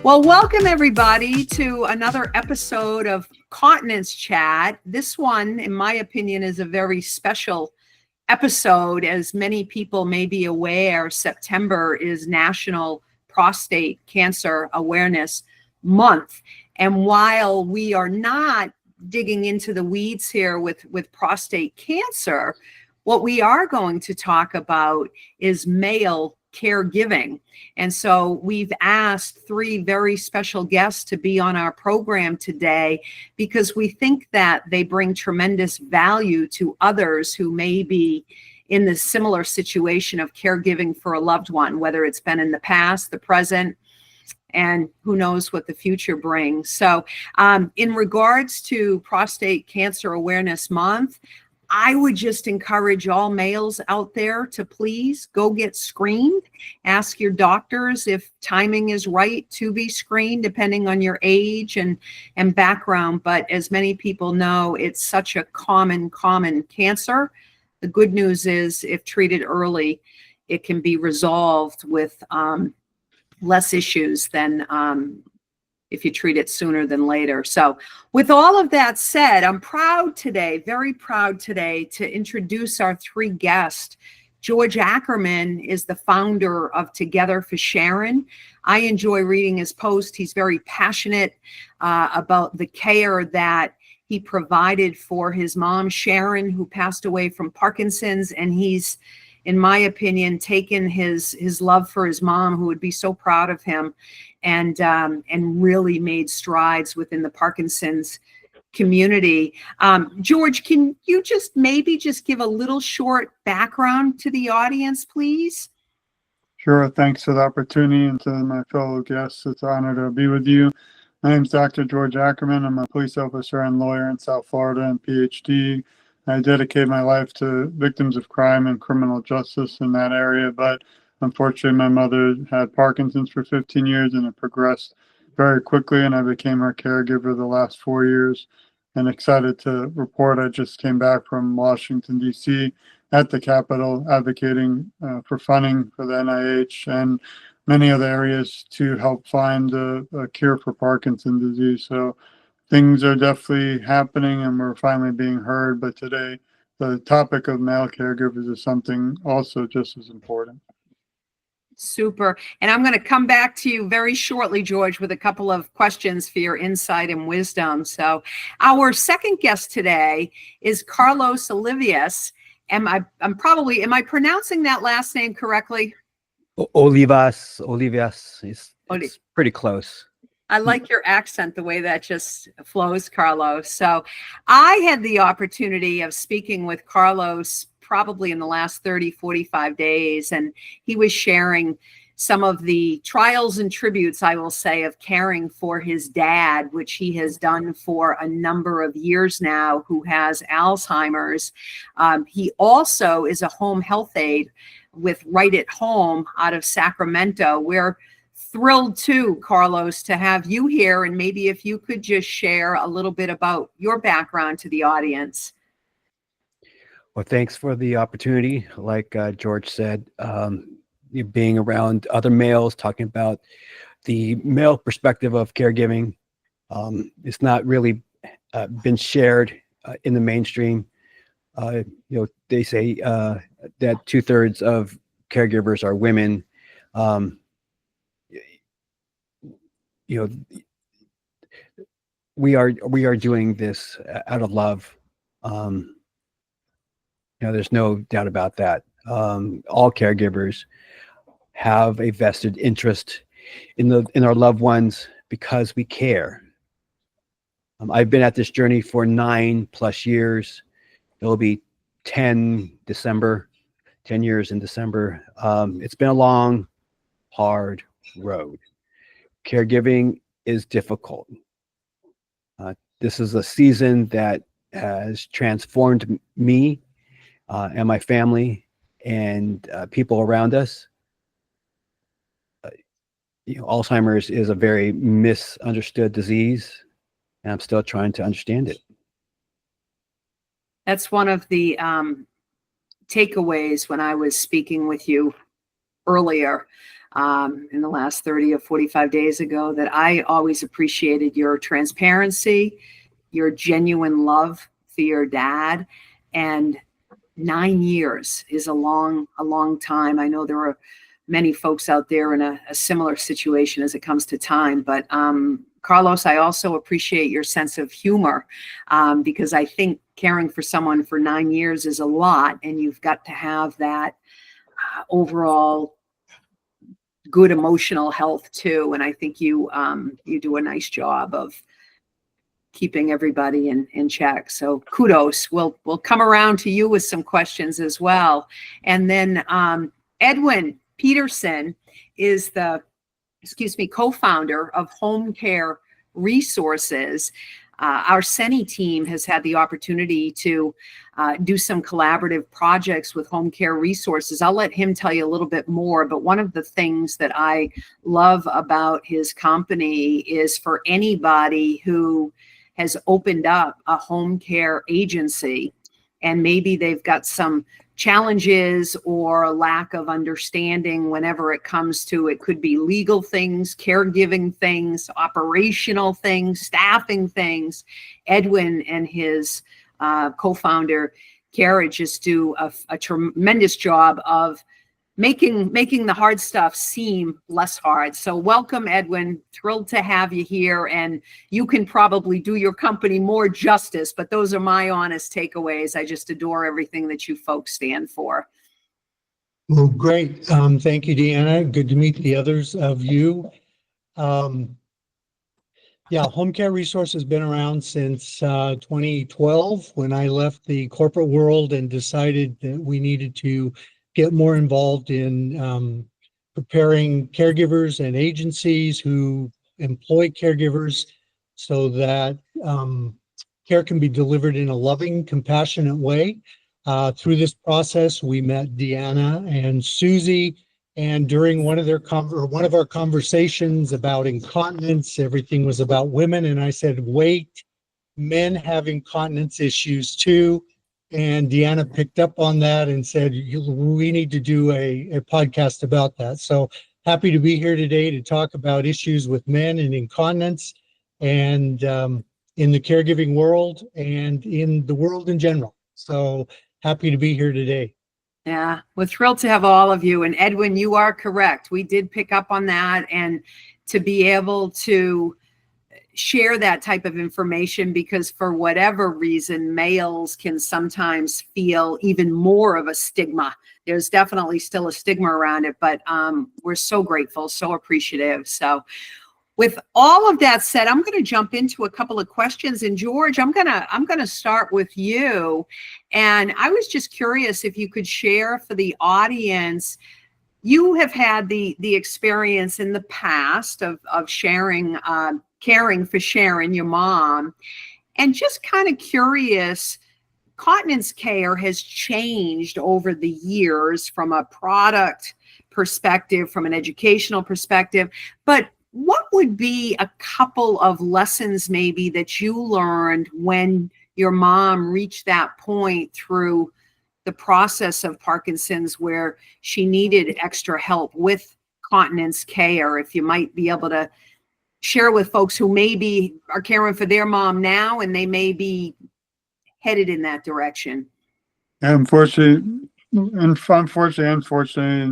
Well, welcome everybody to another episode of Continence Chat. This one, in my opinion, is a very special episode. As many people may be aware, September is National Prostate Cancer Awareness Month. And while we are not digging into the weeds here with prostate cancer, what we are going to talk about is male caregiving. And so we've asked three very special guests to be on our program today because we think that they bring tremendous value to others who may be in the similar situation of caregiving for a loved one, whether it's been in the past, the present, and who knows what the future brings. So in regards to Prostate Cancer Awareness Month, I would just encourage all males out there to please go get screened. Ask your doctors if timing is right to be screened, depending on your age and background. But as many people know, it's such a common cancer. The good news is if treated early, it can be resolved with less issues than if you treat it sooner than later. So with all of that said, I'm proud today, very proud today, to introduce our three guests. George Ackerman is the founder of Together for Sharon. I enjoy reading his post. He's very passionate about the care that he provided for his mom, Sharon, who passed away from Parkinson's. And he's, in my opinion, taken his love for his mom, who would be so proud of him, and really made strides within the Parkinson's community. George, can you maybe give a little short background to the audience, please? Sure. Thanks for the opportunity, and to my fellow guests, it's an honor to be with you. My name is Dr. George Ackerman. I'm a police officer and lawyer in South Florida and PhD. I dedicate my life to victims of crime and criminal justice in that area, but unfortunately, my mother had Parkinson's for 15 years, and it progressed very quickly, and I became her caregiver the last 4 years. And excited to report I just came back from Washington, D.C. at the Capitol, advocating for funding for the NIH and many other areas to help find a cure for Parkinson's disease. So things are definitely happening, and we're finally being heard. But today, the topic of male caregivers is something also just as important. Super. And I'm going to come back to you very shortly, George, with a couple of questions for your insight and wisdom. So our second guest today is Carlos Olivas. Am I pronouncing that last name correctly? Olivas. It's pretty close. I like your accent, the way that just flows, Carlos. So I had the opportunity of speaking with Carlos probably in the last 30, 45 days, and he was sharing some of the trials and tributes, I will say, of caring for his dad, which he has done for a number of years now, who has Alzheimer's. He also is a home health aide with Right at Home out of Sacramento. We're thrilled too, Carlos, to have you here, and maybe if you could just share a little bit about your background to the audience. Well, thanks for the opportunity. Like George said, being around other males, talking about the male perspective of caregiving, it's not really been shared in the mainstream. They say that 2/3 of caregivers are women. We are doing this out of love. There's no doubt about that. All caregivers have a vested interest in our loved ones because we care. I've been at this journey for 9+ years. It'll be 10 years in December. It's been a long, hard road. Caregiving is difficult. This is a season that has transformed me and my family and people around us. Alzheimer's is a very misunderstood disease, and I'm still trying to understand it. That's one of the takeaways when I was speaking with you earlier. in the last 30 or 45 days ago that I always appreciated your transparency, your genuine love for your dad, and 9 years is a long time. I know there are many folks out there in a similar situation as it comes to time, but Carlos, I also appreciate your sense of humor, because I think caring for someone for 9 years is a lot, and you've got to have that overall good emotional health too. And I think you do a nice job of keeping everybody in check. So kudos. We'll come around to you with some questions as well. And then Edwin Peterson is the co-founder of Home Care Resources. Our Seni team has had the opportunity to do some collaborative projects with Home Care Resources. I'll let him tell you a little bit more, but one of the things that I love about his company is for anybody who has opened up a home care agency and maybe they've got some challenges or a lack of understanding whenever it comes to, it could be legal things, caregiving things, operational things, staffing things. Edwin and his co-founder, Kara, just do a tremendous job of making the hard stuff seem less hard. So welcome, Edwin. Thrilled to have you here. And you can probably do your company more justice, but those are my honest takeaways. I just adore everything that you folks stand for. Well, great. Thank you, Deanna. Good to meet the others of you. Home Care Resource has been around since 2012 when I left the corporate world and decided that we needed to get more involved in preparing caregivers and agencies who employ caregivers so that care can be delivered in a loving, compassionate way. Through this process, we met Deanna and Susie, and during one of our conversations about incontinence, everything was about women, and I said, wait, men have incontinence issues too. And Deanna picked up on that and said, we need to do a podcast about that. So happy to be here today to talk about issues with men and incontinence and in the caregiving world and in the world in general. So happy to be here today. Yeah, we're thrilled to have all of you. And Edwin, you are correct. We did pick up on that, and to be able to share that type of information, because for whatever reason, males can sometimes feel even more of a stigma. There's definitely still a stigma around it, but we're so grateful, so appreciative. So with all of that said, I'm going to jump into a couple of questions. And George, I'm going to start with you. And I was just curious if you could share for the audience, you have had the experience in the past of sharing, caring for Sharon, your mom, and just kind of curious, continence care has changed over the years from a product perspective, from an educational perspective, but what would be a couple of lessons maybe that you learned when your mom reached that point through the process of Parkinson's where she needed extra help with continence care? If you might be able to share with folks who maybe are caring for their mom now and they may be headed in that direction. Unfortunately, in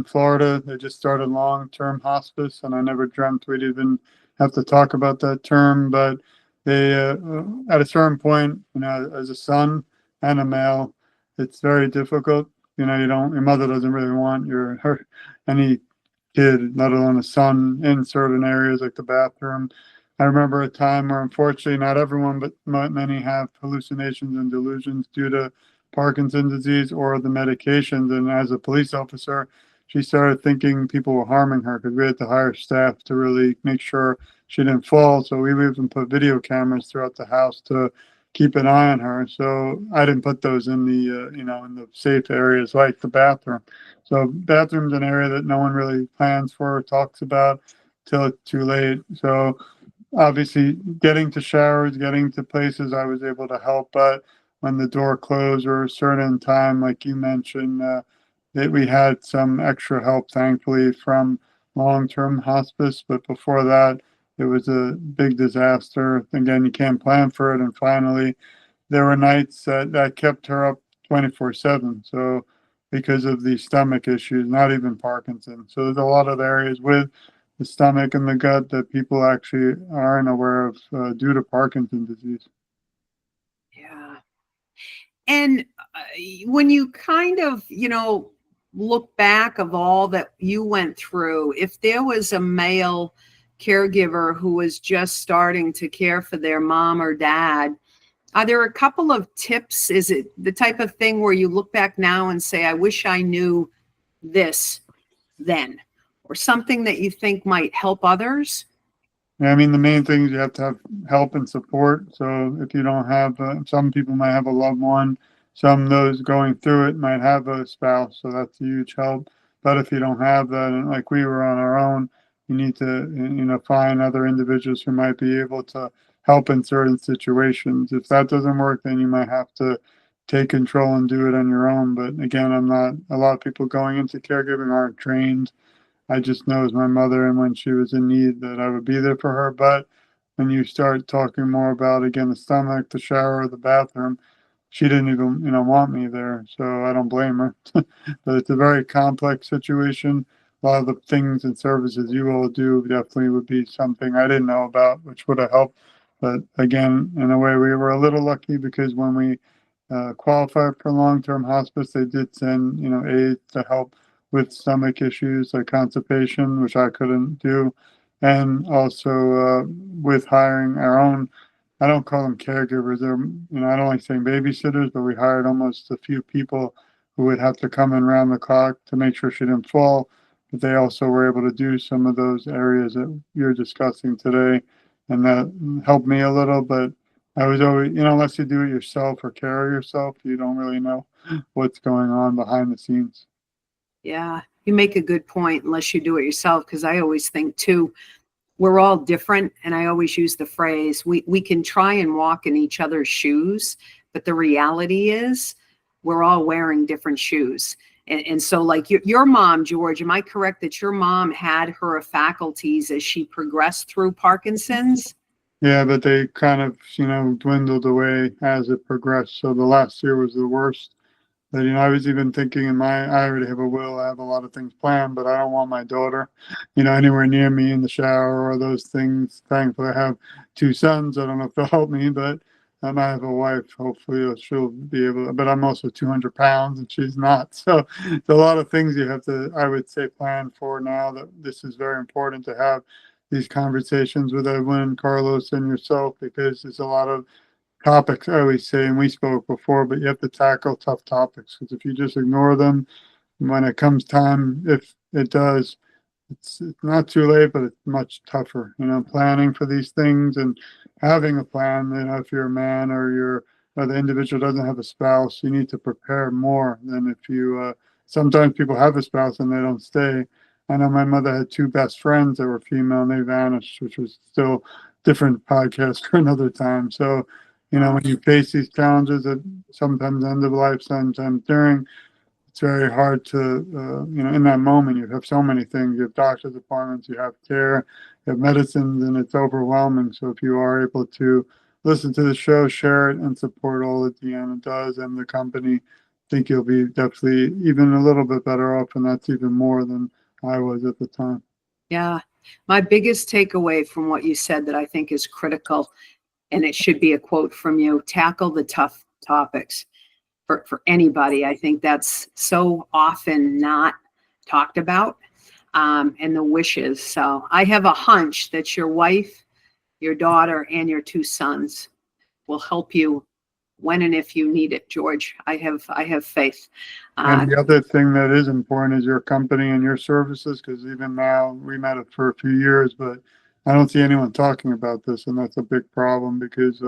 Florida, they just started long-term hospice, and I never dreamt we'd even have to talk about that term. But they, at a certain point, as a son and a male, it's very difficult. Your mother doesn't really want any kid, let alone a son, in certain areas like the bathroom. I remember a time where, unfortunately, not everyone, but many have hallucinations and delusions due to Parkinson's disease or the medications. And as a police officer, she started thinking people were harming her because we had to hire staff to really make sure she didn't fall. So we even put video cameras throughout the house to keep an eye on her. So I didn't put those in the, in the safe areas like the bathroom. So bathroom's an area that no one really plans for or talks about till it's too late. So obviously getting to showers, getting to places I was able to help, but when the door closed or a certain time, like you mentioned, that we had some extra help, thankfully, from long-term hospice, but before that, it was a big disaster. Again, you can't plan for it. And finally, there were nights that kept her up 24/7. So because of the stomach issues, not even Parkinson. So there's a lot of areas with the stomach and the gut that people actually aren't aware of due to Parkinson's disease. Yeah. And when you kind of, look back of all that you went through, if there was a male caregiver who was just starting to care for their mom or dad, are there a couple of tips? Is it the type of thing where you look back now and say, I wish I knew this then, or something that you think might help others? Yeah, I mean, the main thing is you have to have help and support. So if you don't have, some people might have a loved one, some of those going through it might have a spouse. So that's a huge help. But if you don't have that, and like we were on our own, you need to, find other individuals who might be able to help in certain situations. If that doesn't work, then you might have to take control and do it on your own. But again, a lot of people going into caregiving aren't trained. I just know as my mother, and when she was in need, that I would be there for her. But when you start talking more about, again, the stomach, the shower, the bathroom, she didn't even, want me there. So I don't blame her. But it's a very complex situation. A lot of the things and services you all do definitely would be something I didn't know about, which would have helped. But again, in a way, we were a little lucky because when we qualified for long-term hospice, they did send, aid to help with stomach issues like constipation, which I couldn't do, and also with hiring our own. I don't call them caregivers. They're, I don't like saying babysitters, but we hired almost a few people who would have to come in around the clock to make sure she didn't fall. But they also were able to do some of those areas that you're discussing today, and that helped me a little. But I was always, unless you do it yourself or care of yourself, you don't really know what's going on behind the scenes. Yeah, you make a good point, unless you do it yourself, because I always think too, we're all different. And I always use the phrase, we can try and walk in each other's shoes, but the reality is we're all wearing different shoes. And so like your mom, George, am I correct that your mom had her faculties as she progressed through Parkinson's? Yeah, but they kind of, dwindled away as it progressed. So the last year was the worst. But, I was even thinking I already have a will. I have a lot of things planned, but I don't want my daughter, anywhere near me in the shower or those things. Thankfully, I have two sons. I don't know if they'll help me, but I have a wife. Hopefully she'll be able to, but I'm also 200 pounds and she's not. So it's a lot of things you have to, I would say, plan for now. That this is very important to have these conversations with Edwin, Carlos, and yourself, because there's a lot of topics I always say, and we spoke before, but you have to tackle tough topics, because if you just ignore them, when it comes time, if it does, it's not too late, but it's much tougher. Planning for these things and having a plan. If you're a man or the individual doesn't have a spouse, you need to prepare more than if you. Sometimes people have a spouse and they don't stay. I know my mother had two best friends that were female and they vanished, which was still different podcast for another time. So, when you face these challenges at sometimes end of life, sometimes during, it's very hard to, in that moment, you have so many things. You have doctor's appointments, you have care, you have medicines, and it's overwhelming. So if you are able to listen to the show, share it, and support all that Deanna does and the company, I think you'll be definitely even a little bit better off, and that's even more than I was at the time. Yeah. My biggest takeaway from what you said that I think is critical, and it should be a quote from you, tackle the tough topics for anybody. I think that's so often not talked about, and the wishes. So I have a hunch that your wife, your daughter, and your two sons will help you when and if you need it, George. I have faith. And the other thing that is important is your company and your services, because even now, we met it for a few years, but I don't see anyone talking about this, and that's a big problem, because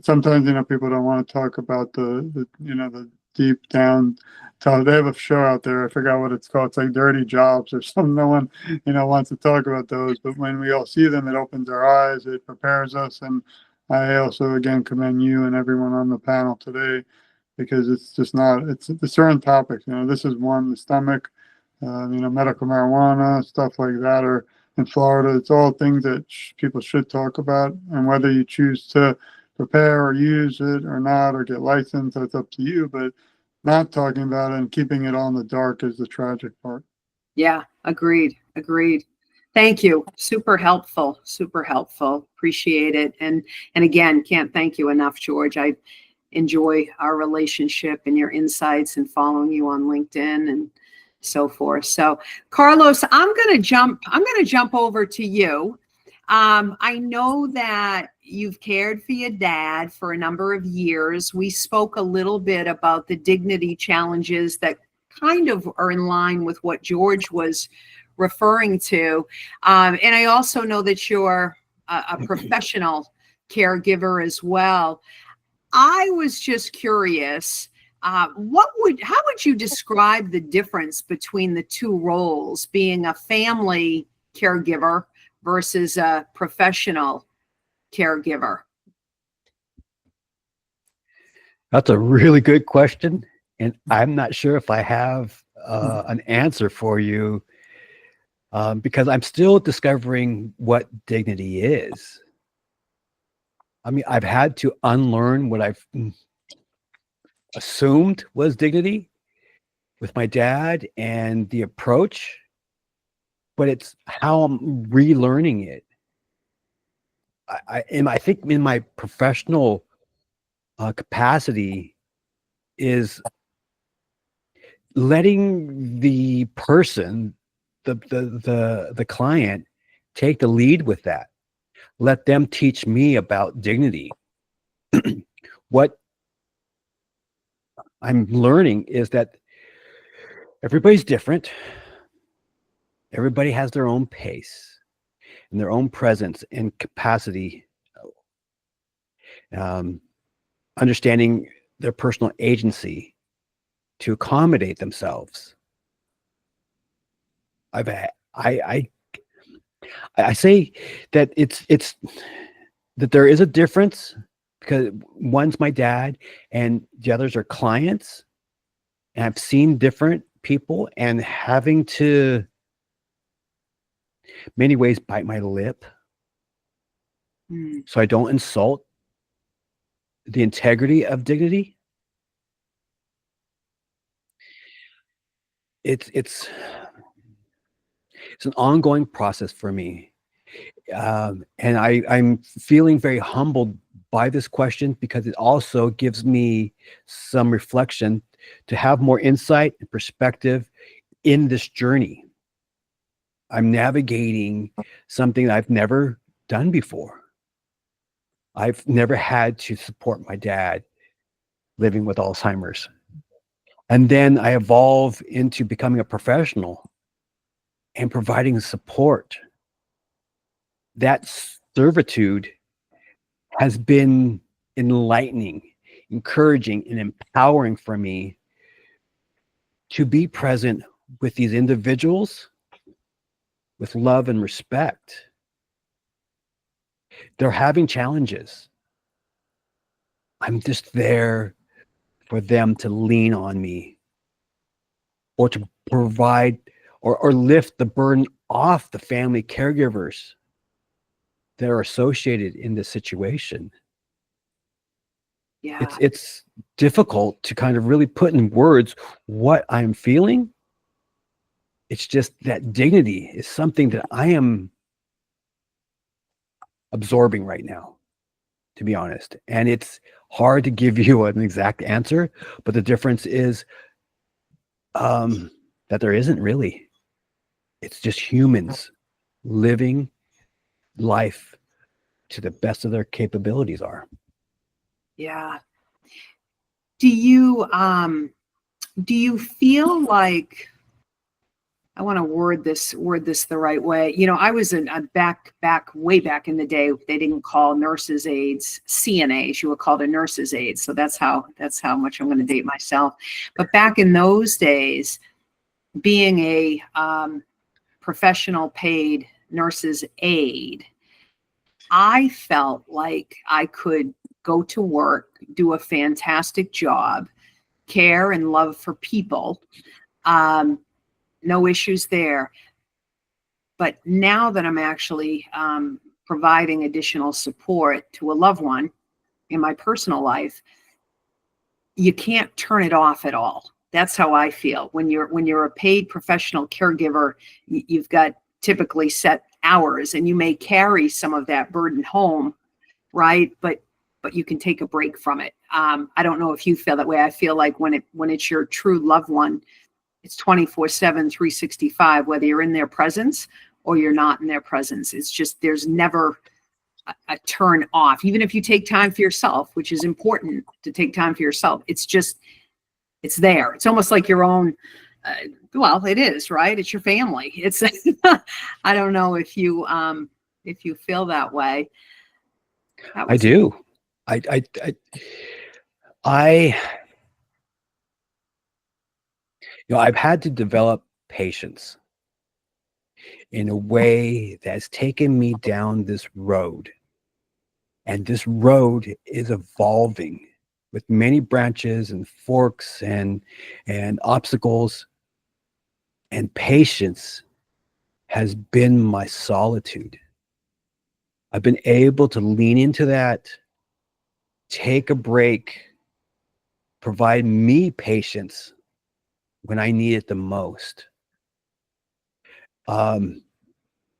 sometimes people don't want to talk about the deep down talk. They have a show out there, I forgot what it's called. It's like Dirty Jobs or something. No one wants to talk about those, but when we all see them, it opens our eyes, it prepares us. And I also again commend you and everyone on the panel today, because it's just not, it's certain topics. This is one, the stomach, medical marijuana, stuff like that, or in Florida, it's all things that people should talk about. And whether you choose to prepare or use it or not, or get licensed, that's up to you. But not talking about it and keeping it all in the dark is the tragic part. Yeah, agreed. Agreed. Thank you. Super helpful. Super helpful. Appreciate it. And again, can't thank you enough, George. I enjoy our relationship and your insights and following you on LinkedIn and so forth. So Carlos, I'm going to jump over to you. I know that you've cared for your dad for a number of years. We spoke a little bit about the dignity challenges that kind of are in line with what George was referring to. And I also know that you're a professional caregiver as well. I was just curious, how would you describe the difference between the two roles, being a family caregiver versus a professional caregiver? That's a really good question. And I'm not sure if I have an answer for you because I'm still discovering what dignity is. I mean, I've had to unlearn what I've assumed was dignity with my dad and the approach, but it's how I'm relearning it. I think in my professional capacity is letting the person, the client, take the lead with that. Let them teach me about dignity. What I'm learning is that everybody's different. Everybody has their own pace and their own presence and capacity. Understanding their personal agency to accommodate themselves. I say that it's that there is a difference because one's my dad and the others are clients, and I've seen different people and having to many ways bite my lip so I don't insult the integrity of dignity. It's an ongoing process for me. And I'm feeling very humbled by this question because it also gives me some reflection to have more insight and perspective in this journey. I'm navigating something that I've never done before. I've never had to support my dad living with Alzheimer's. And then I evolve into becoming a professional and providing support. That servitude has been enlightening, encouraging, and empowering for me to be present with these individuals with love and respect. They're having challenges. I'm just there for them to lean on me or to provide or lift the burden off the family caregivers that are associated in this situation. Yeah. It's difficult to kind of really put in words what I'm feeling. It's just that dignity is something that I am absorbing right now, to be honest. And it's hard to give you an exact answer, but the difference is that there isn't really. It's just humans living life to the best of their capabilities are. Yeah. Do you feel like, I want to word this the right way. You know, I was way back in the day, they didn't call nurses aides CNAs. You were called a nurse's aide. So that's how much I'm going to date myself. But back in those days, being a professional paid nurse's aide, I felt like I could go to work, do a fantastic job, care and love for people, no issues there. But now that I'm actually providing additional support to a loved one in my personal life, you can't turn it off at all. That's how I feel. When you're a paid professional caregiver, you've got typically set hours, and you may carry some of that burden home, right? But you can take a break from it. I don't know if you feel that way. I feel like when it's your true loved one, it's 24/7, 365, whether you're in their presence or you're not in their presence. It's just, there's never a turn off. Even if you take time for yourself, which is important to take time for yourself, it's just, it's there. It's almost like your own, well, it is, right? It's your family. It's, I don't know if you feel that way. I do. I've had to develop patience in a way that's taken me down this road. And this road is evolving with many branches and forks and obstacles. And patience has been my solitude. I've been able to lean into that, take a break, provide me patience when I need it the most.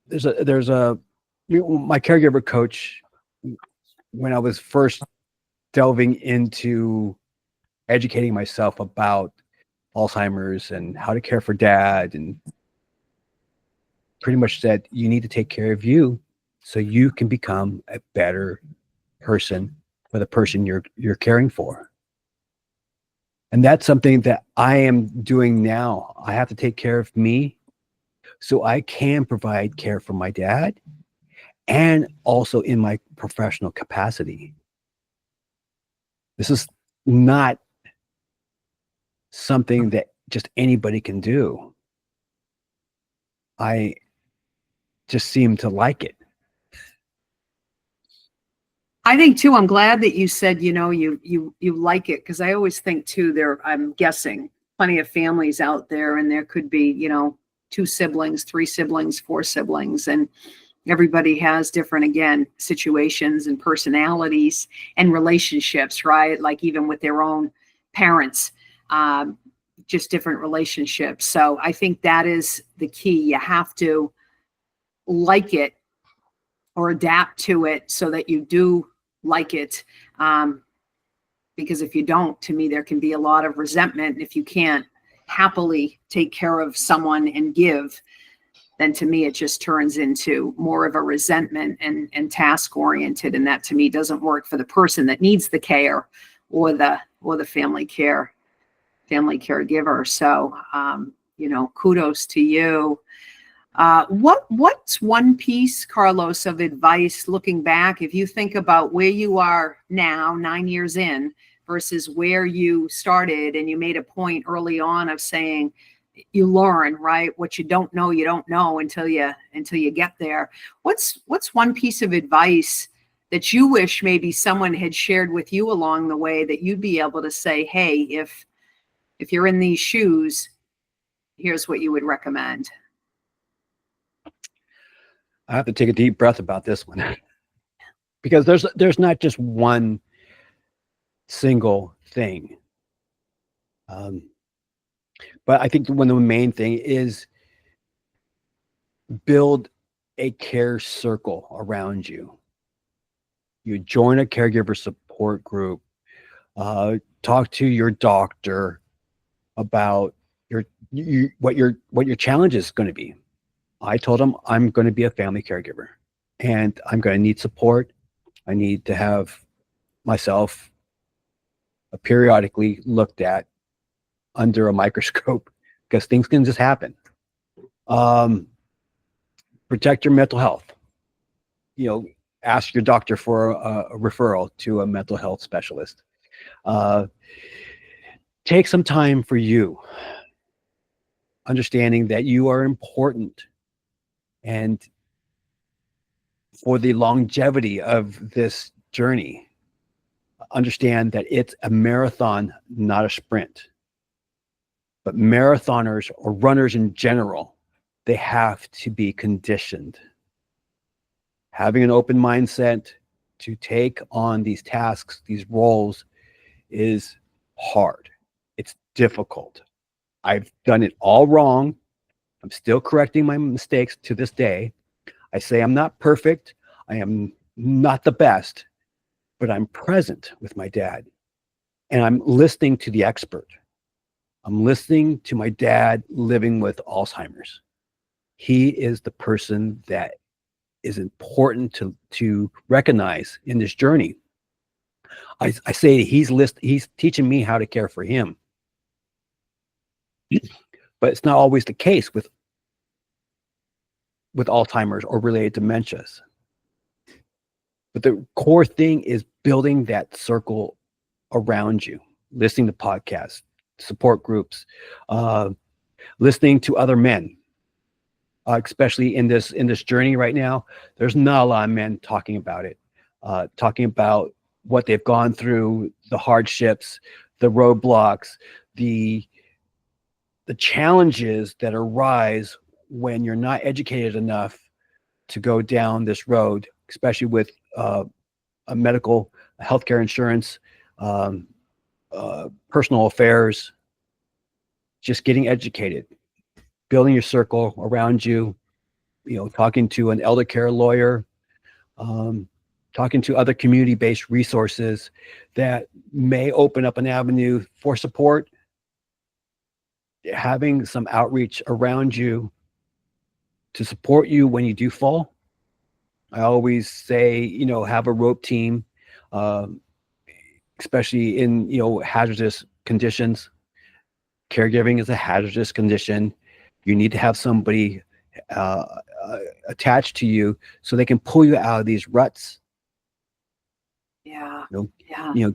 There's my caregiver coach, when I was first delving into educating myself about Alzheimer's and how to care for dad, and pretty much said, you need to take care of you so you can become a better person for the person you're caring for. And that's something that I am doing now. I have to take care of me so I can provide care for my dad, and also in my professional capacity. This is not something that just anybody can do. I just seem to like it. I think too, I'm glad that you said, you like it, because I always think too, I'm guessing plenty of families out there, and there could be, 2 siblings, 3 siblings, 4 siblings, and everybody has different, again, situations and personalities and relationships, right? Like even with their own parents, just different relationships. So I think that is the key. You have to like it or adapt to it so that you do like it. Because if you don't, to me, there can be a lot of resentment. If you can't happily take care of someone and give, then to me, it just turns into more of a resentment and task oriented. And that to me doesn't work for the person that needs the care or the family caregiver. So, kudos to you. What's one piece, Carlos, of advice looking back, if you think about where you are now, 9 years in, versus where you started, and you made a point early on of saying you learn, right? What you don't know until you get there. What's one piece of advice that you wish maybe someone had shared with you along the way that you'd be able to say, hey, if you're in these shoes, here's what you would recommend? I have to take a deep breath about this one because there's not just one single thing. But I think one of the main thing is build a care circle around you. You join a caregiver support group, talk to your doctor about what your challenge is going to be. I told him I'm going to be a family caregiver and I'm going to need support. I need to have myself periodically looked at under a microscope because things can just happen. Protect your mental health. Ask your doctor for a referral to a mental health specialist. Take some time for you, understanding that you are important. And for the longevity of this journey, understand that it's a marathon, not a sprint. but marathoners or runners in general, they have to be conditioned. Having an open mindset to take on these tasks, these roles, is hard. It's difficult. I've done it all wrong. I'm still correcting my mistakes to this day. I say I'm not perfect. I am not the best, but I'm present with my dad. And I'm listening to the expert. I'm listening to my dad living with Alzheimer's. He is the person that is important to recognize in this journey. I say he's teaching me how to care for him. But it's not always the case with Alzheimer's or related dementias. But the core thing is building that circle around you, listening to podcasts, support groups, listening to other men, especially in this journey right now. There's not a lot of men talking about it, talking about what they've gone through, the hardships, the roadblocks, the challenges that arise when you're not educated enough to go down this road, especially with a medical healthcare insurance, personal affairs, just getting educated, building your circle around you, talking to an elder care lawyer, talking to other community-based resources that may open up an avenue for support, having some outreach around you to support you when you do fall. I always say, have a rope team, especially in, hazardous conditions. Caregiving is a hazardous condition. You need to have somebody attached to you so they can pull you out of these ruts. Yeah.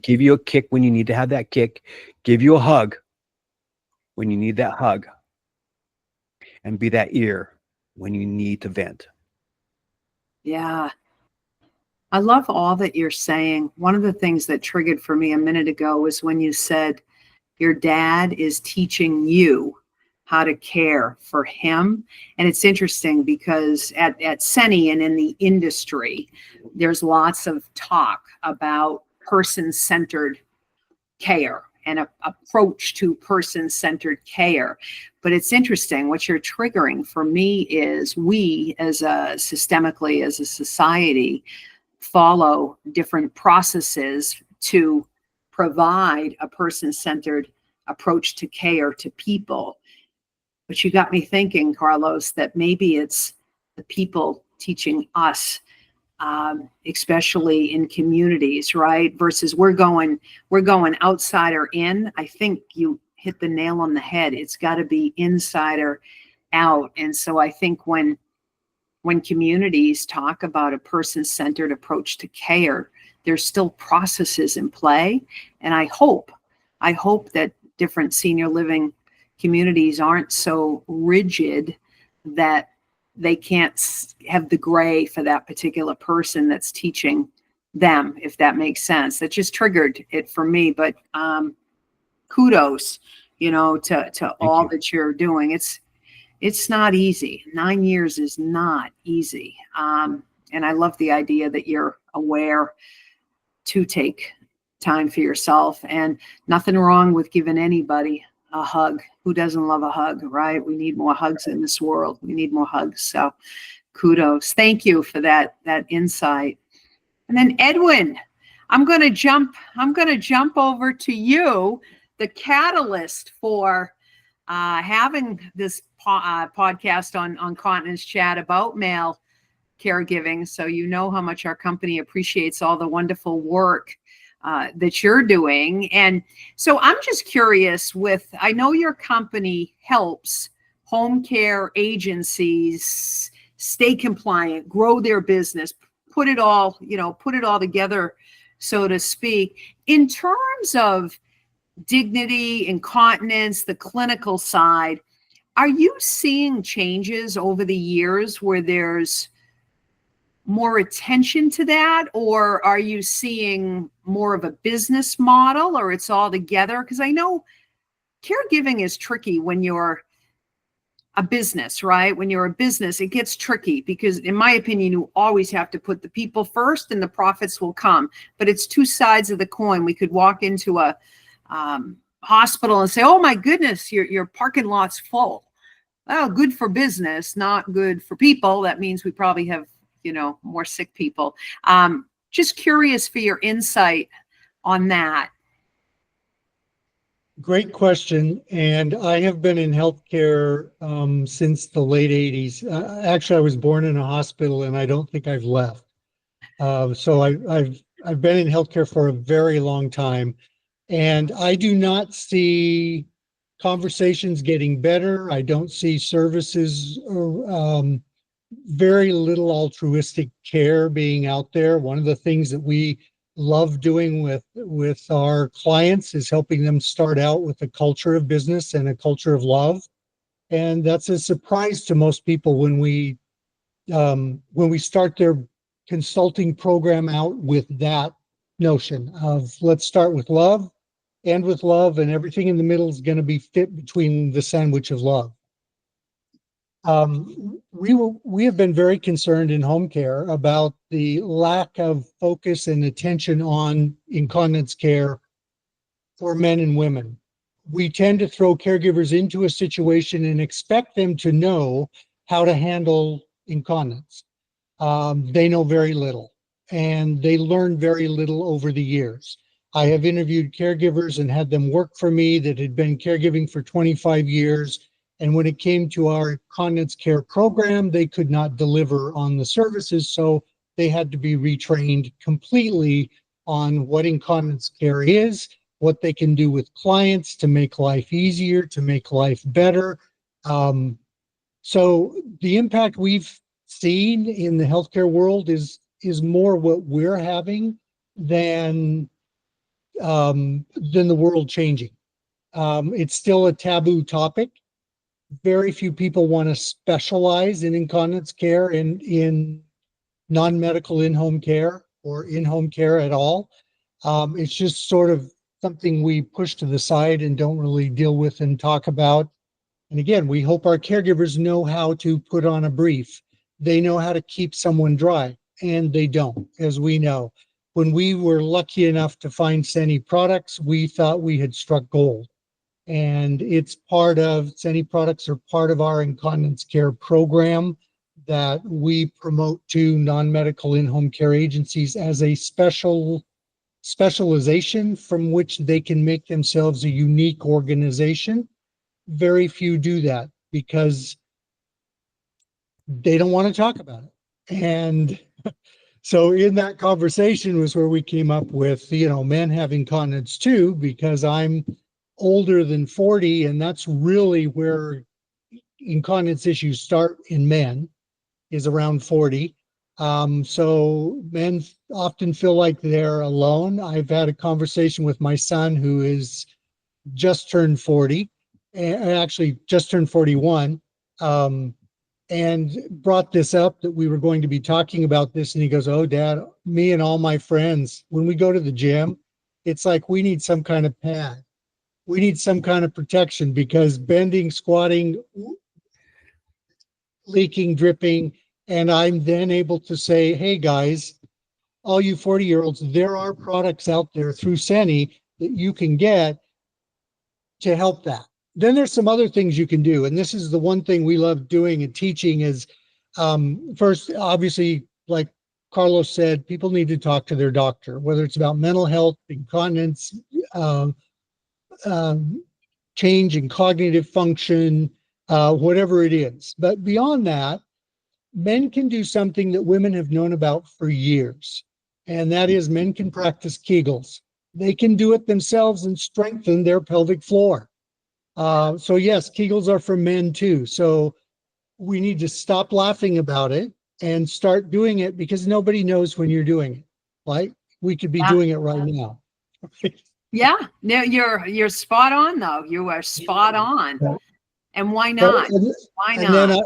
Give you a kick when you need to have that kick, give you a hug when you need that hug, and be that ear when you need to vent. Yeah. I love all that you're saying. One of the things that triggered for me a minute ago was when you said your dad is teaching you how to care for him. And it's interesting because at Seni and in the industry, there's lots of talk about person-centered care and an approach to person-centered care. But it's interesting, what you're triggering for me is we systemically as a society follow different processes to provide a person-centered approach to care to people. But you got me thinking, Carlos, that maybe it's the people teaching us, especially in communities, right? Versus we're going outsider in. I think you hit the nail on the head. It's got to be insider out. And so I think when communities talk about a person-centered approach to care, there's still processes in play. And I hope that different senior living communities aren't so rigid that they can't have the gray for that particular person that's teaching them, if that makes sense. That just triggered it for me. But kudos, to all that you're doing. It's not easy. 9 years is not easy. And I love the idea that you're aware to take time for yourself, and nothing wrong with giving anybody a hug. Who doesn't love a hug, right? We need more hugs in this world. We need more hugs. So kudos. Thank you for that insight. And then Edwin, I'm going to jump over to you, the catalyst for having this podcast on Continence Chat about male caregiving. So you know how much our company appreciates all the wonderful work that you're doing. And so I'm just curious I know your company helps home care agencies stay compliant, grow their business, put it all together, so to speak. In terms of dignity, incontinence, the clinical side, are you seeing changes over the years where there's more attention to that, or are you seeing more of a business model, or it's all together? Because I know caregiving is tricky when you're a business, right? When you're a business, it gets tricky because, in my opinion, you always have to put the people first and the profits will come. But it's two sides of the coin. We could walk into a hospital and say, oh my goodness, your parking lot's full. Well, good for business, not good for people. That means we probably have, more sick people. Just curious for your insight on that. Great question. And I have been in healthcare since the late 80s. Actually, I was born in a hospital and I don't think I've left. So I've been in healthcare for a very long time. And I do not see conversations getting better. I don't see services or very little altruistic care being out there. One of the things that we love doing with our clients is helping them start out with a culture of business and a culture of love. And that's a surprise to most people when we start their consulting program out with that notion of let's start with love, end with love, and everything in the middle is going to be fit between the sandwich of love. We have been very concerned in home care about the lack of focus and attention on incontinence care for men and women. We tend to throw caregivers into a situation and expect them to know how to handle incontinence. They know very little, and they learn very little over the years. I have interviewed caregivers and had them work for me that had been caregiving for 25 years. And when it came to our continence care program, they could not deliver on the services. So they had to be retrained completely on what incontinence care is, what they can do with clients to make life easier, to make life better. So the impact we've seen in the healthcare world is more what we're having than the world changing. It's still a taboo topic. Very few people want to specialize in incontinence care in non-medical in-home care or in-home care at all. It's just sort of something we push to the side and don't really deal with and talk about. And again, we hope our caregivers know how to put on a brief. They know how to keep someone dry, and they don't, as we know. When we were lucky enough to find Seni products, we thought we had struck gold. And Seni products are part of our incontinence care program that we promote to non-medical in-home care agencies as a specialization from which they can make themselves a unique organization. Very few do that because they don't want to talk about it. And so in that conversation was where we came up with, men have incontinence too, because I'm older than 40, and that's really where incontinence issues start in men, is around 40. So men often feel like they're alone. I've had a conversation with my son who is just turned 40, and actually just turned 41, and brought this up that we were going to be talking about this. And he goes, oh, Dad, me and all my friends, when we go to the gym, it's like we need some kind of pad. We need some kind of protection because bending, squatting, leaking, dripping. And I'm then able to say, hey, guys, all you 40-year-olds, there are products out there through Seni that you can get to help that. Then there's some other things you can do. And this is the one thing we love doing and teaching is, first, obviously, like Carlos said, people need to talk to their doctor, whether it's about mental health, incontinence, change in cognitive function, whatever it is. But beyond that, men can do something that women have known about for years. And that is men can practice Kegels. They can do it themselves and strengthen their pelvic floor. So yes, Kegels are for men too. So we need to stop laughing about it and start doing it because nobody knows when you're doing it. Like we could be doing it right now. Yeah, no, you're spot on though. You are spot on. And why not? Why not? And then,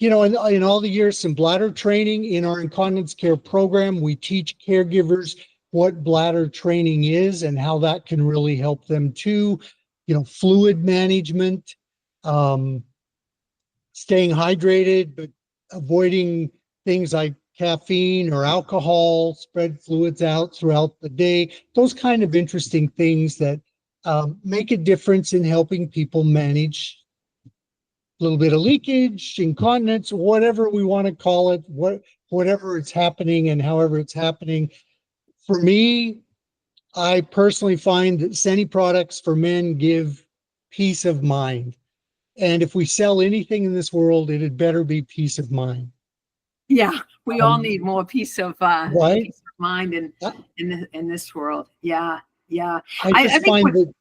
in all the years, some bladder training in our incontinence care program, we teach caregivers what bladder training is and how that can really help them too. fluid management, staying hydrated, but avoiding things like caffeine or alcohol, spread fluids out throughout the day, those kind of interesting things that make a difference in helping people manage a little bit of leakage, incontinence, whatever we want to call it, whatever it's happening and however it's happening. For me, I personally find that Seni products for men give peace of mind. And if we sell anything in this world, it had better be peace of mind. Yeah, we all need more peace of right? peace of mind in this world. Yeah, yeah. I I think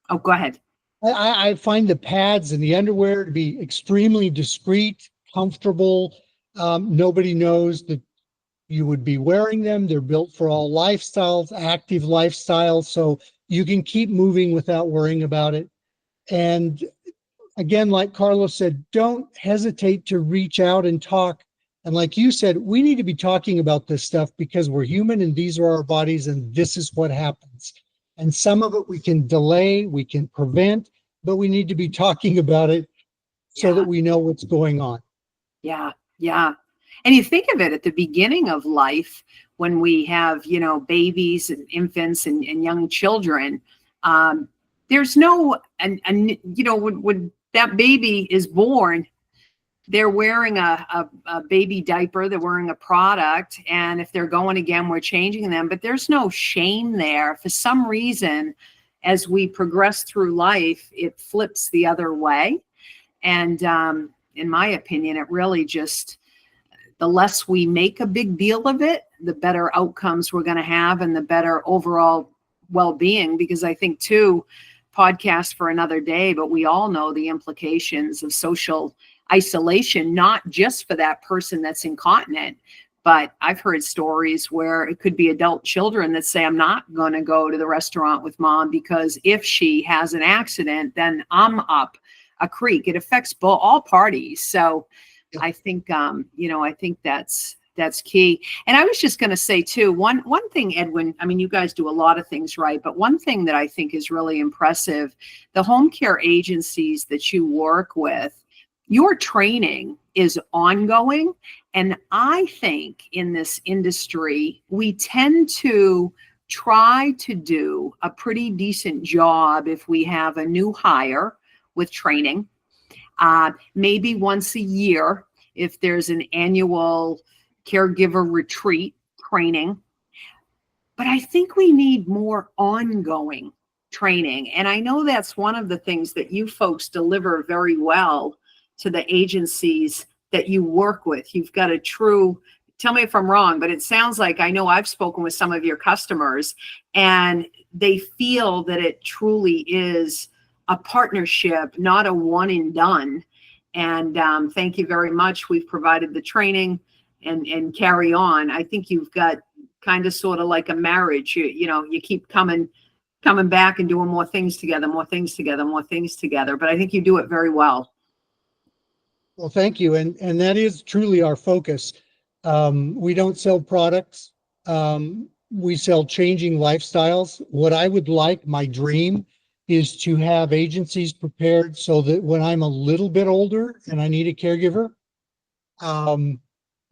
oh, go ahead. I find the pads and the underwear to be extremely discreet, comfortable. Nobody knows that you would be wearing them. They're built for all lifestyles, active lifestyles, so you can keep moving without worrying about it. And again, like Carlos said, don't hesitate to reach out and talk. And like you said, we need to be talking about this stuff because we're human and these are our bodies and this is what happens. And some of it we can delay, we can prevent, but we need to be talking about it so that we know what's going on. Yeah, yeah. And you think of it at the beginning of life when we have, babies and infants and young children. There's no, when that baby is born, they're wearing a baby diaper, they're wearing a product. And if they're going again, we're changing them. But there's no shame there. For some reason, as we progress through life, it flips the other way. And in my opinion, it really just, the less we make a big deal of it, the better outcomes we're going to have and the better overall well-being. Because I think too, podcast for another day, but we all know the implications of social isolation, not just for that person that's incontinent, but I've heard stories where it could be adult children that say, I'm not going to go to the restaurant with mom because if she has an accident, then I'm up a creek. It affects all parties. So I think, I think that's key. And I was just going to say too, one thing, Edwin, I mean, you guys do a lot of things right, but one thing that I think is really impressive, the home care agencies that you work with, your training is ongoing. And I think in this industry, we tend to try to do a pretty decent job if we have a new hire with training, maybe once a year, if there's an annual caregiver retreat training. But I think we need more ongoing training. And I know that's one of the things that you folks deliver very well to the agencies that you work with. You've got a true, tell me if I'm wrong, but it sounds like, I know I've spoken with some of your customers and they feel that it truly is a partnership, not a one and done. And thank you very much. We've provided the training and carry on. I think you've got kind of sort of like a marriage. You keep coming back and doing more things together. But I think you do it very well. Well, thank you. And that is truly our focus. We don't sell products. We sell changing lifestyles. What I would like, my dream, is to have agencies prepared so that when I'm a little bit older and I need a caregiver,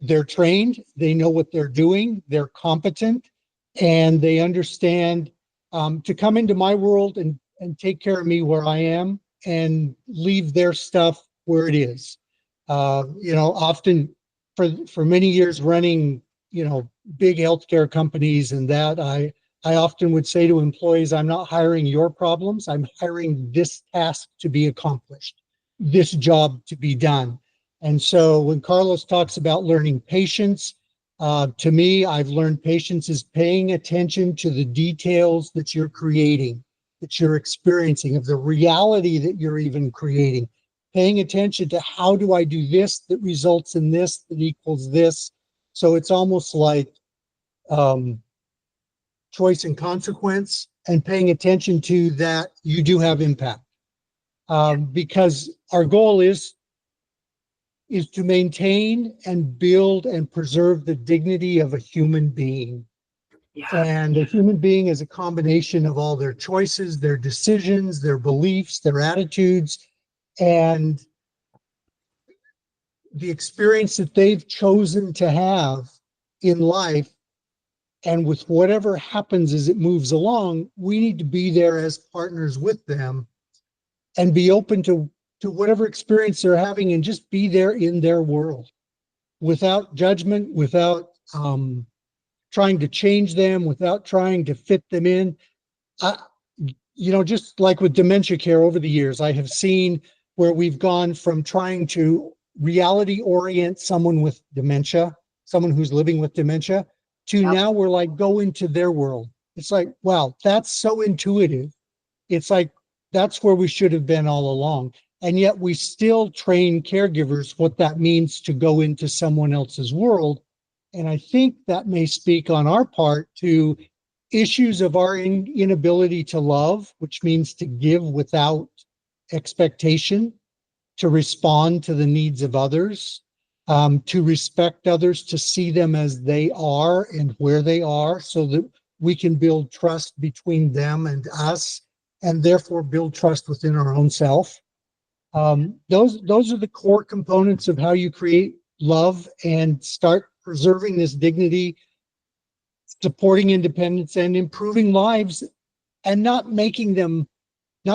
they're trained, they know what they're doing, they're competent, and they understand to come into my world and take care of me where I am and leave their stuff where it is. Often for many years running, big healthcare companies and that, I often would say to employees, I'm not hiring your problems. I'm hiring this task to be accomplished, this job to be done. And so when Carlos talks about learning patience, to me, I've learned patience is paying attention to the details that you're creating, that you're experiencing, of the reality that you're even creating. Paying attention to how do I do this that results in this that equals this. So it's almost like choice and consequence, and paying attention to that you do have impact. Because our goal is to maintain and build and preserve the dignity of a human being. Yeah. And a human being is a combination of all their choices, their decisions, their beliefs, their attitudes, and the experience that they've chosen to have in life. And with whatever happens as it moves along, we need to be there as partners with them and be open to whatever experience they're having and just be there in their world without judgment, without trying to change them, without trying to fit them in. Just like with dementia care over the years, I have seen where we've gone from trying to reality orient someone with dementia, someone who's living with dementia, to Yep. now we're like, go into their world. It's like, wow, that's so intuitive. It's like, that's where we should have been all along. And yet we still train caregivers what that means to go into someone else's world. And I think that may speak on our part to issues of our inability to love, which means to give without expectation, to respond to the needs of others, to respect others, to see them as they are and where they are, so that we can build trust between them and us, and therefore build trust within our own self. Those are the core components of how you create love and start preserving this dignity, supporting independence, and improving lives, and not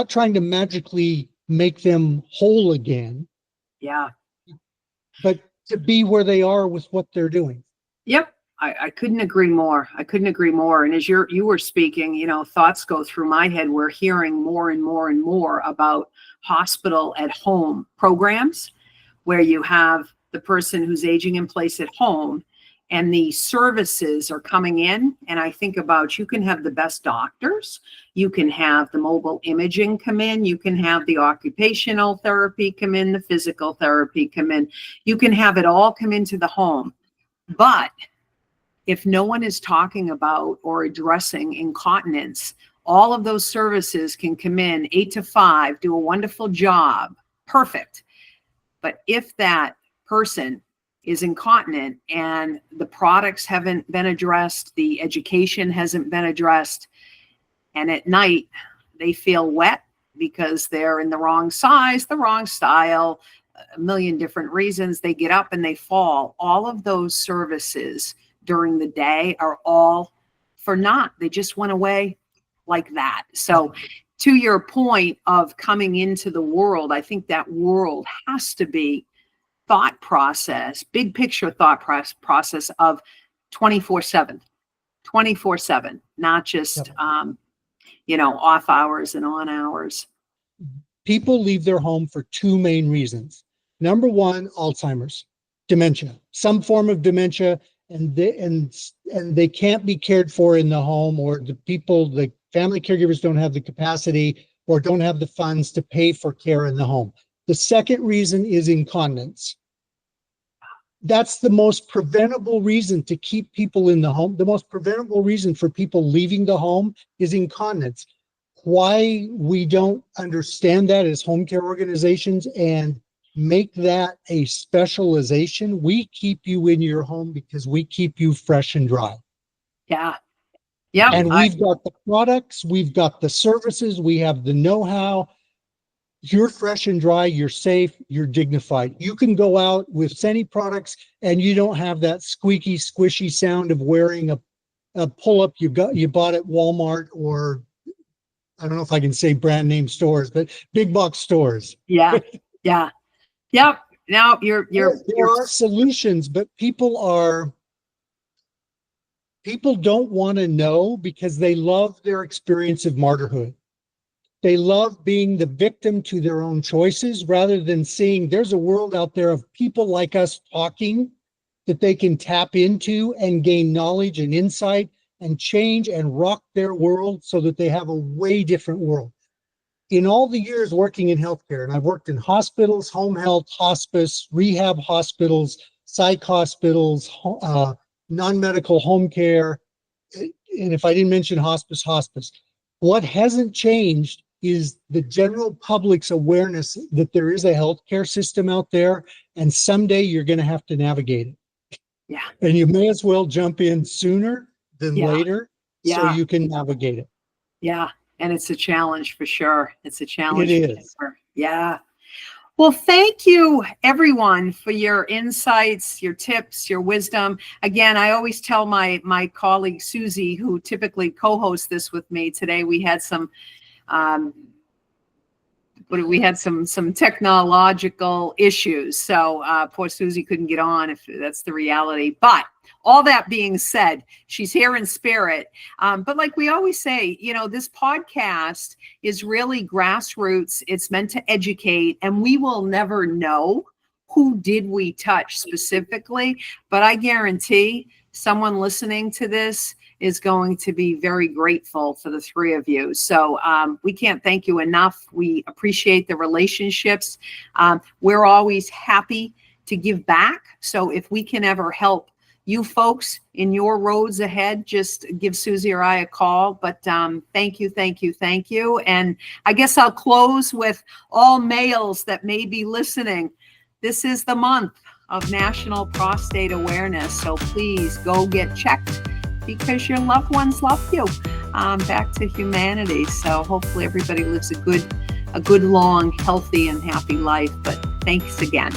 trying to magically make them whole again, Yeah. but to be where they are with what they're doing. Yep. I couldn't agree more. I couldn't agree more. And as you were speaking, thoughts go through my head. We're hearing more and more and more about hospital at home programs where you have the person who's aging in place at home and the services are coming in. And I think about, you can have the best doctors, you can have the mobile imaging come in, you can have the occupational therapy come in, the physical therapy come in, you can have it all come into the home. But if no one is talking about or addressing incontinence, all of those services can come in 8 to 5, do a wonderful job, perfect. But if that person is incontinent and the products haven't been addressed, the education hasn't been addressed, and at night they feel wet because they're in the wrong size, the wrong style, a million different reasons, they get up and they fall. All of those services during the day are all for naught. They just went away like that. So to your point of coming into the world, I think that world has to be thought process, big picture thought process of 24/7, not just, off hours and on hours. People leave their home for two main reasons. Number one, Alzheimer's, dementia, some form of dementia, and they can't be cared for in the home, or the family caregivers don't have the capacity or don't have the funds to pay for care in the home. The second reason is incontinence. That's the most preventable reason to keep people in the home. The most preventable reason for people leaving the home is incontinence. Why we don't understand that as home care organizations and make that a specialization. We keep you in your home because we keep you fresh and dry. Yeah. Yeah. And we've got the products, we've got the services, we have the know-how. You're fresh and dry, you're safe, you're dignified. You can go out with Seni products and you don't have that squeaky, squishy sound of wearing a pull-up you bought at Walmart, or I don't know if I can say brand name stores, but big box stores. Yeah. Yeah. Yep. Now there are solutions, but people don't want to know because they love their experience of martyrhood. They love being the victim to their own choices rather than seeing there's a world out there of people like us talking that they can tap into and gain knowledge and insight and change and rock their world so that they have a way different world. In all the years working in healthcare, and I've worked in hospitals, home health, hospice, rehab hospitals, psych hospitals, non-medical home care, and if I didn't mention hospice, what hasn't changed is the general public's awareness that there is a healthcare system out there, and someday you're going to have to navigate it. Yeah. And you may as well jump in sooner than later, so Yeah. you can navigate it. Yeah. And it's a challenge for sure. It's a challenge. It for is. sure. Yeah. Well, thank you everyone for your insights, your tips, your wisdom. Again, I always tell my colleague Susie, who typically co-hosts this with me today, we had some some technological issues. So poor Susie couldn't get on, if that's the reality. But all that being said, she's here in spirit. But like we always say, you know, this podcast is really grassroots. It's meant to educate, and we will never know who did we touch specifically. But I guarantee someone listening to this is going to be very grateful for the three of you. So we can't thank you enough. We appreciate the relationships. We're always happy to give back. So if we can ever help you folks in your roads ahead, just give Susie or I a call. But thank you, thank you, thank you. And I guess I'll close with all males that may be listening. This is the month of National Prostate Awareness. So please go get checked, because your loved ones love you. Back to humanity. So hopefully everybody lives a good, long, healthy, and happy life. But thanks again.